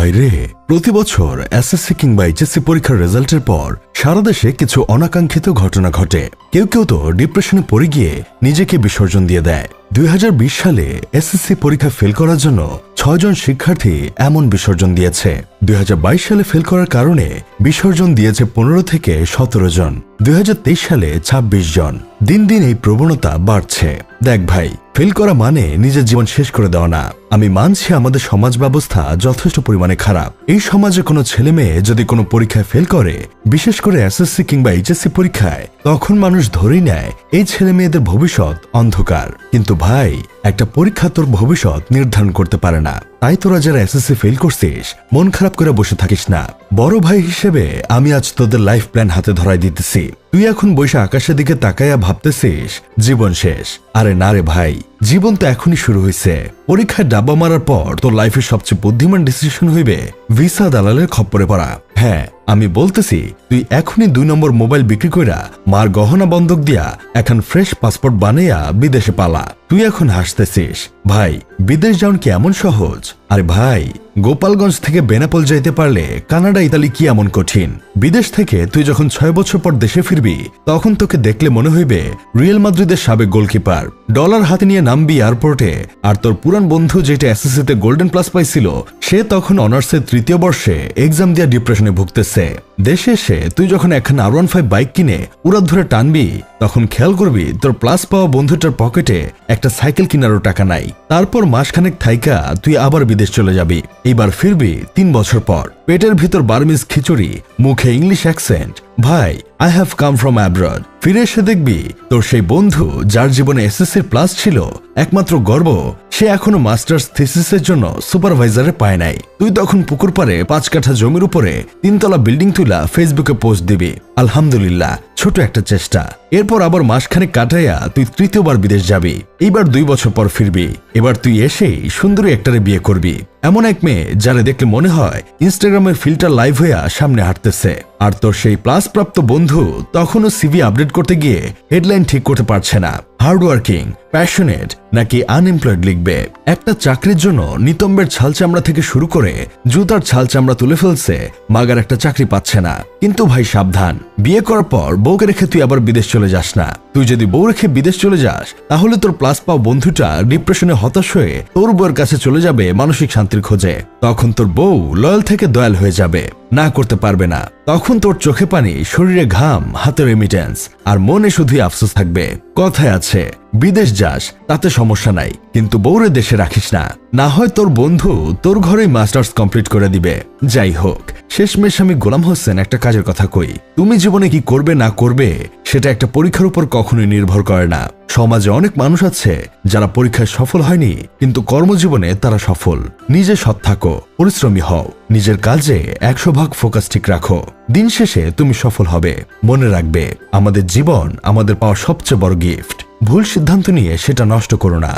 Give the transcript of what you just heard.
বাইরে প্রতি বছর এসএসসি কিংবা এইচএসসি পরীক্ষার রেজাল্টের পর সারা দেশে কিছু অনাকাঙ্ক্ষিত ঘটনা ঘটে। কেউ কেউ তো ডিপ্রেশনে পড়ে গিয়ে নিজেকে বিসর্জন দিয়ে দেয়। 2020 সালে এসএসসি পরীক্ষা ফেল করার জন্য 6 জন শিক্ষার্থী এমন বিসর্জন দিয়েছে। 2022 সালে ফেল করার কারণে বিসর্জন দিয়েছে 15 থেকে 17 জন। 2023 সালে 26 জন। দিন দিন এই প্রবণতা বাড়ছে। দেখ ভাই, ফেল করা মানে নিজের জীবন শেষ করে দেওয়া না। আমি মানছি আমাদের সমাজ ব্যবস্থা যথেষ্ট পরিমাণে খারাপ। এই সমাজে কোনো ছেলে মেয়ে যদি কোনো পরীক্ষায় ফেল করে, বিশেষ করে এসএসসি কিংবা এইচএসসি পরীক্ষায়, তখন মানুষ ধরেই নেয় এই ছেলে মেয়েদের ভবিষ্যৎ অন্ধকার। কিন্তু ভাই, একটা পরীক্ষা তোর ভবিষ্যৎ নির্ধারণ করতে পারে না। তাই তোরা যারা এসএসসি ফেল করছিস, মন খারাপ করে বসে থাকিস না। বড় ভাই হিসেবে আমি আজ তোদের লাইফ প্ল্যান হাতে ধরাই দিতেছি। তুই এখন বসে আকাশের দিকে তাকাইয়া ভাবতেছিস জীবন শেষ। আরে না রে ভাই, জীবন তো এখনই শুরু হয়েছে। পরীক্ষায় ডাব্বা মারার পর তোর লাইফের সবচেয়ে বুদ্ধিমান ডিসিশন হইবে ভিসা দালালের খপ্পরে পড়া। হ্যাঁ, আমি বলতেছি তুই এখনই 2 নম্বর মোবাইল বিক্রি কইরা মার গহনা বন্ধক দিয়া এখন ফ্রেশ পাসপোর্ট বানাইয়া বিদেশে পালা। তুই এখন হাসতেছিস। ভাই, বিদেশ যাওন কি এমন সহজ? আরে ভাই, গোপালগঞ্জ থেকে বেনাপোল যাইতে পারলে কানাডা ইতালি কি এমন কঠিন? বিদেশ থেকে তুই যখন 6 বছর পর দেশে ফিরবি, তখন তোকে দেখলে মনে হইবে রিয়াল মাদ্রিদের সাবেক গোলকিপার। ডলার হাতে নিয়ে নামবি এয়ারপোর্টে, আর তোর পুরান বন্ধু যেটা এসএসসিতে গোল্ডেন প্লাস পাইছিল, সে তখন অনার্সের 3য় বর্ষে এক্সাম দিয়া ডিপ্রেশনে ভুগতেছে। দেশে এসে তুই যখন এখন R15 বাইক কিনে উড়াত ধরে টানবি, তখন খেয়াল করবি তোর প্লাস পাওয়া বন্ধুটার পকেটে একটা সাইকেল কেনারও টাকা নাই। তারপর মাসখানেক থাইকা তুই আবার বিদেশ চলে যাবি। এবার ফিরবি 3 বছর পর, পেটের ভিতর বার্মিজ খিচুড়ি, মুখে ইংলিশ অ্যাকসেন্ট। ভাই, I have come from abroad. ফিরে এসে দেখবি তোর সেই বন্ধু যার জীবনে এসএসসির প্লাস ছিল একমাত্র গর্ব, সে এখনো মাস্টার্স থিসিসের জন্য সুপারভাইজারে পায় নাই। তুই তখন পুকুর পাড়ে 5 কাঠা জমির উপরে 3 তলা বিল্ডিং তুলা ফেসবুকে পোস্ট দিবি, আলহামদুলিল্লাহ, ছোট একটা চেষ্টা। এরপর আবার মাসখানেক কাটাইয়া তুই 3য়বার বিদেশ যাবি। এইবার 2 বছর পর ফিরবি। এবার তুই এসেই সুন্দরী একটারে বিয়ে করবি, এমন এক মেয়ে যারা দেখলে মনে হয় ইনস্টাগ্রামের ফিল্টার লাইভ হইয়া সামনে হাঁটতেছে। আর তোর সেই প্লাস প্রাপ্ত বন্ধু তখনও সিভি আপডেট করতে গিয়ে হেডলাইন ঠিক করতে পারছে না। হার্ডওয়ার্কিং, প্যাশনেট নাকি আনএমপ্লয়েড লিখবে। একটা চাকরির জন্য নিতম্বের ছাল চামড়া থেকে শুরু করে জুতার ছাল চামড়া তুলে ফেলছে, মাগার একটা চাকরি পাচ্ছে না। কিন্তু ভাই সাবধান, বিয়ে করার পর বউকে রেখে তুই আবার বিদেশ চলে যাস না। তুই যদি বউ রেখে বিদেশ চলে যাস, তাহলে তোর প্লাস পাওয়া বন্ধুটা ডিপ্রেশনে হতাশ হয়ে তোর বউয়ের কাছে চলে যাবে মানসিক শান্তির খোঁজে। তখন তোর বউ লয়াল থেকে দয়াল হয়ে যাবে, না করতে পারবে না। তখন তোর চোখে পানি, শরীরে ঘাম, হাতে রেমিটেন্স, আর মনে শুধুই আফসোস থাকবে। কথায় আছে, বিদেশ যাস তাতে সমস্যা নাই, কিন্তু বউরে দেশে রাখিস না। না হয় তোর বন্ধু তোর ঘরেই মাস্টার্স কমপ্লিট করে দিবে। যাই হোক, শেষমেশ আমি গোলাম হোসেন একটা কাজের কথা কই, তুমি জীবনে কি করবে না করবে সেটা একটা পরীক্ষার উপর কখনোই নির্ভর করে না। সমাজে অনেক মানুষ আছে যারা পরীক্ষায় সফল হয়নি, কিন্তু কর্মজীবনে তারা সফল। নিজে সৎ থাকো, পরিশ্রমী হও, নিজের কাজে 100% ফোকাস ঠিক রাখো। দিন শেষে তুমি সফল হবে। মনে রাখবে, আমাদের জীবন আমাদের পাওয়া সবচেয়ে বড় গিফট। ভুল সিদ্ধান্ত নিয়ে সেটা নষ্ট করো না।